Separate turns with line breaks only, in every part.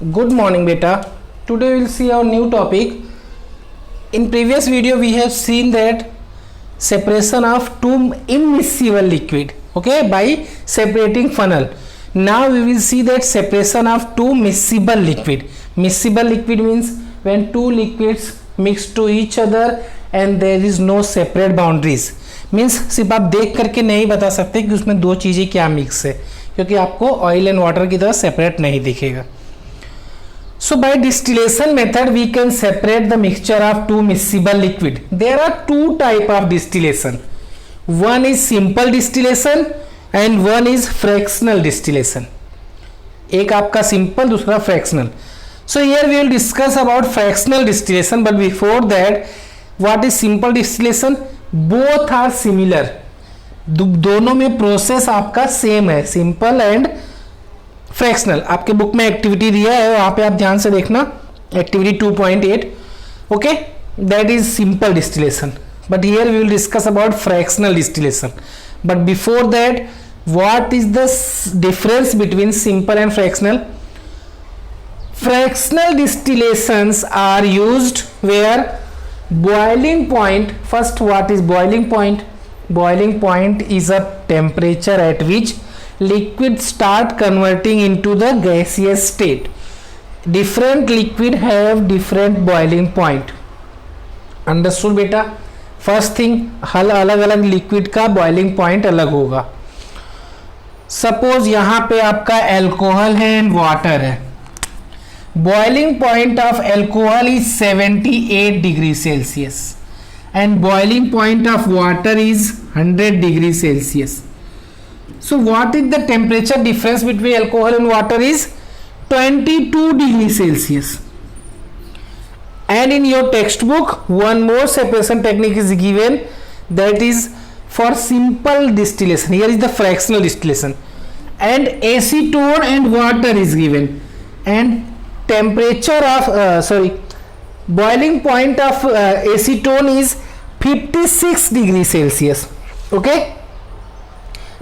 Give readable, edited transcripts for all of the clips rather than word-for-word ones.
Good morning, beta. Today we will see our new topic. In previous video we have seen that separation of two immiscible liquid, okay, by separating funnel. Now we will see that separation of two miscible liquid. Miscible liquid means when two liquids mix to each other and there is no separate boundaries. Means सिर्फ आप देख करके नहीं बता सकते कि उसमें दो चीज़ें क्या मिक्स है, क्योंकि आपको ऑयल एंड वाटर की तरह सेपरेट नहीं दिखेगा. So by distillation method we can separate the mixture of two miscible liquid. There are two type of distillation. One is simple distillation and one is fractional distillation. एक आपका simple, दूसरा fractional. So here we will discuss about fractional distillation, but before that, what is simple distillation? Both are similar. दोनों में process आपका same है, simple and fractional. आपके book में activity दिया है, वहां पे आप ध्यान से देखना, activity 2.8. Okay, that is simple distillation. But here we will discuss about fractional distillation. But before that, what is the difference between simple and fractional? Fractional distillations are used where boiling point. First, what is boiling point? Boiling point is a temperature at which liquid start converting into the gaseous state. Different liquid have different boiling point. Understood बेटा? First thing, हल अलग अलग liquid का boiling point अलग होगा. Suppose यहाँ पे आपका एल्कोहल है एंड वाटर है. Boiling point of alcohol is 78 degrees Celsius and boiling point of water is 100 degrees Celsius. So what is the temperature difference between alcohol and water is 22 degrees Celsius. And in your textbook one more separation technique is given, that is for simple distillation. Here is the fractional distillation, and acetone and water is given, and temperature of boiling point of acetone is 56 degrees Celsius. Okay,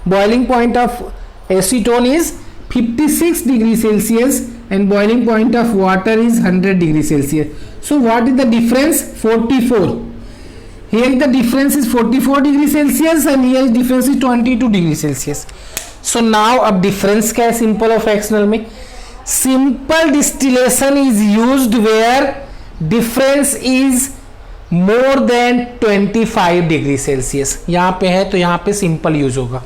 boiling point of acetone is 56 degrees Celsius and boiling point of water is 100 degrees Celsius. So what is the difference? 44. Here the difference is 44 degrees Celsius and here difference is 22 degrees Celsius. So now अब difference क्या है simple और fractional में? Simple distillation is used where difference is more than 25 degree Celsius. यहाँ पे है तो यहाँ पे simple use होगा.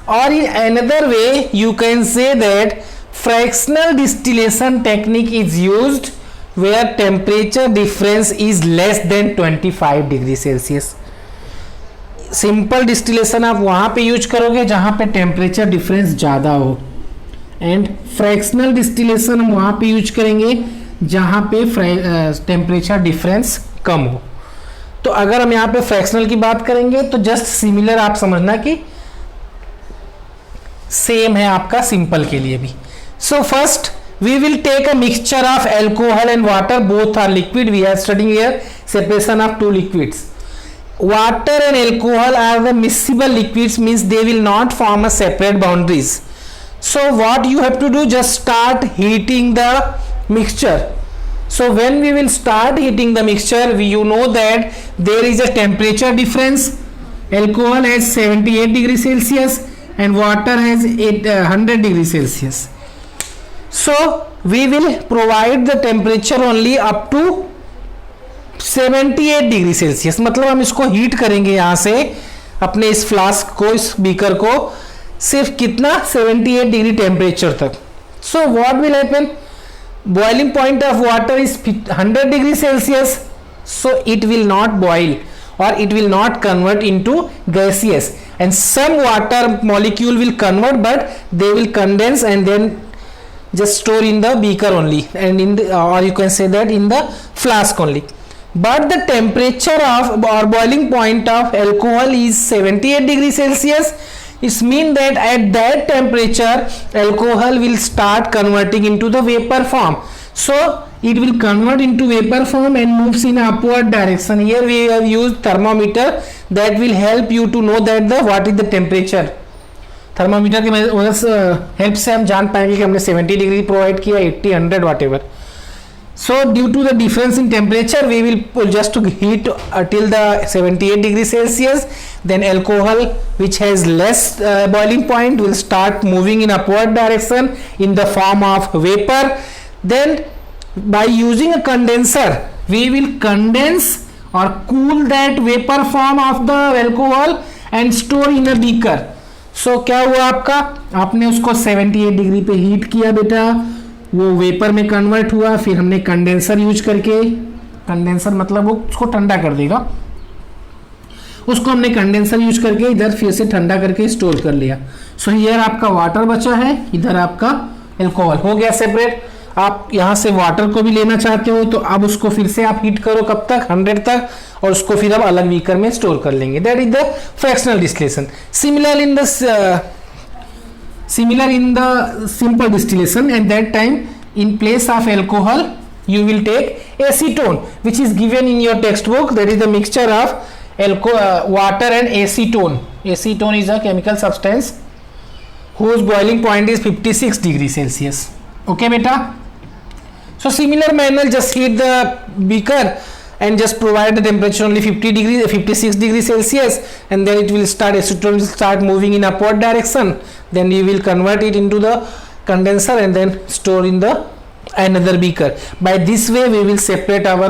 और in another way you can say that fractional distillation technique is used where temperature difference is less than 25 degree Celsius. Simple distillation आप वहाँ पे यूज करोगे जहाँ पे टेम्परेचर डिफरेंस ज़्यादा हो, एंड फ्रैक्शनल डिस्टिलेशन हम वहाँ पे यूज करेंगे जहाँ पे टेम्परेचर डिफरेंस कम हो. तो अगर हम यहाँ पे फ्रैक्शनल की बात करेंगे तो जस्ट सिमिलर आप समझना कि सेम है आपका सिंपल के लिए भी. So first we will take a mixture of alcohol and water, both are liquid. We are studying here separation of two liquids. Water and alcohol are the miscible liquids, means they will not form a separate boundaries. So what you have to do, just start heating the mixture. So when we will start heating the mixture, you know that there is a temperature difference. Alcohol has 78 degrees Celsius and water has 100 degrees Celsius. So we will provide the temperature only up to 78 degree Celsius. मतलब हम इसको heat करेंगे यहाँ से अपने इस flask को, इस बीकर को, सिर्फ कितना 78 डिग्री टेम्परेचर तक. So what will happen? Boiling point of water is 100 degree celsius, so it will not boil और it will not convert into gaseous, and some water molecule will convert but they will condense and then just store in the beaker only, and in the, or you can say that in the flask only. But the temperature of or boiling point of alcohol is 78 degrees Celsius. It means that at that temperature alcohol will start converting into the vapor form. So it will convert into vapor form and moves in upward direction. Here we have used thermometer that will help you to know that what is the temperature. Thermometer की help से हम जान पाएंगे कि हमने 70 degree provide किया, 80, 100 what ever. So due to the difference in temperature, we will just heat till the 78 degrees Celsius. Then alcohol, which has less boiling point, will start moving in upward direction in the form of vapor. Then by using a condenser, we will condense or cool that vapor form of the alcohol and store in a beaker. So क्या हुआ आपका, आपने उसको 78 degree पे heat किया बेटा, वो vapour में कन्वर्ट हुआ, फिर हमने कंडेंसर यूज करके, कंडेंसर मतलब वो उसको ठंडा कर देगा, उसको हमने कंडेंसर यूज करके इधर फिर से ठंडा करके स्टोर कर लिया. सो हियर आपका वाटर बचा है, इधर आपका एल्कोहल हो गया सेपरेट. आप यहाँ से वाटर को भी लेना चाहते हो तो अब उसको फिर से आप हीट करो, कब तक, 100 तक, और उसको फिर अब अलग बीकर में स्टोर कर लेंगे. That is the fractional distillation. Similar in the simple distillation, and that time in place of alcohol you will take acetone, which is given in your textbook. That is the mixture of water and acetone. Acetone is a chemical substance whose boiling point is 56 degrees Celsius. Okay beta. So similar manner, just heat the beaker and just provide the temperature only 56 degrees Celsius, and then it will start, acetone will start moving in upward direction. Then you will convert it into the condenser and then store in the another beaker. By this way we will separate our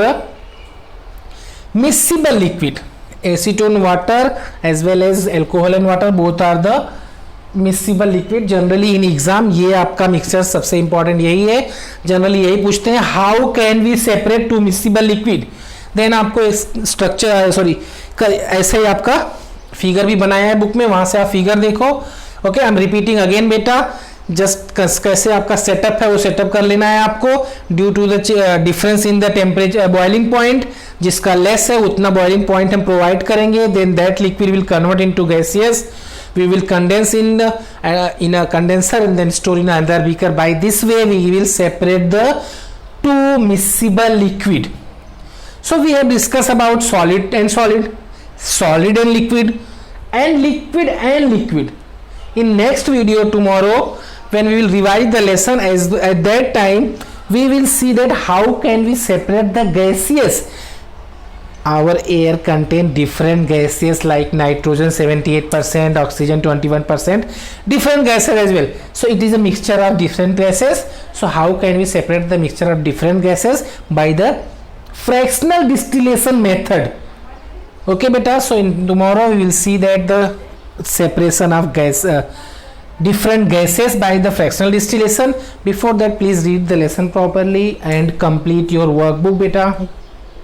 miscible liquid. Acetone water as well as alcohol and water, both are the miscible liquid. Generally in exam ये आपका mixture सबसे important यही है, generally यही पूछते हैं, how can we separate two miscible liquid. Then आपको structure ऐसे ही आपका फिगर भी बनाया है बुक में, वहां से आप फिगर देखो. Okay, I am repeating again बेटा, जस्ट कैसे आपका सेटअप है वो सेटअप कर लेना है आपको. Due to the difference in the temperature boiling point, जिसका लेस है उतना बॉइलिंग पॉइंट हम प्रोवाइड करेंगे. Then that liquid will convert into gaseous. We will condense in a condenser and then store in another beaker. By this way we will separate the two miscible liquid. So we have discussed about solid and solid, solid and liquid, and liquid and liquid. In next video tomorrow, when we will revise the lesson, as at that time we will see that how can we separate the gaseous. Our air contain different gases like nitrogen 78%, oxygen 21%, different gases as well. So it is a mixture of different gases. So how can we separate the mixture of different gases? By the fractional distillation method. Okay beta, so in tomorrow we will see that the separation of different gases by the fractional distillation. Before that, please read the lesson properly and complete your workbook beta.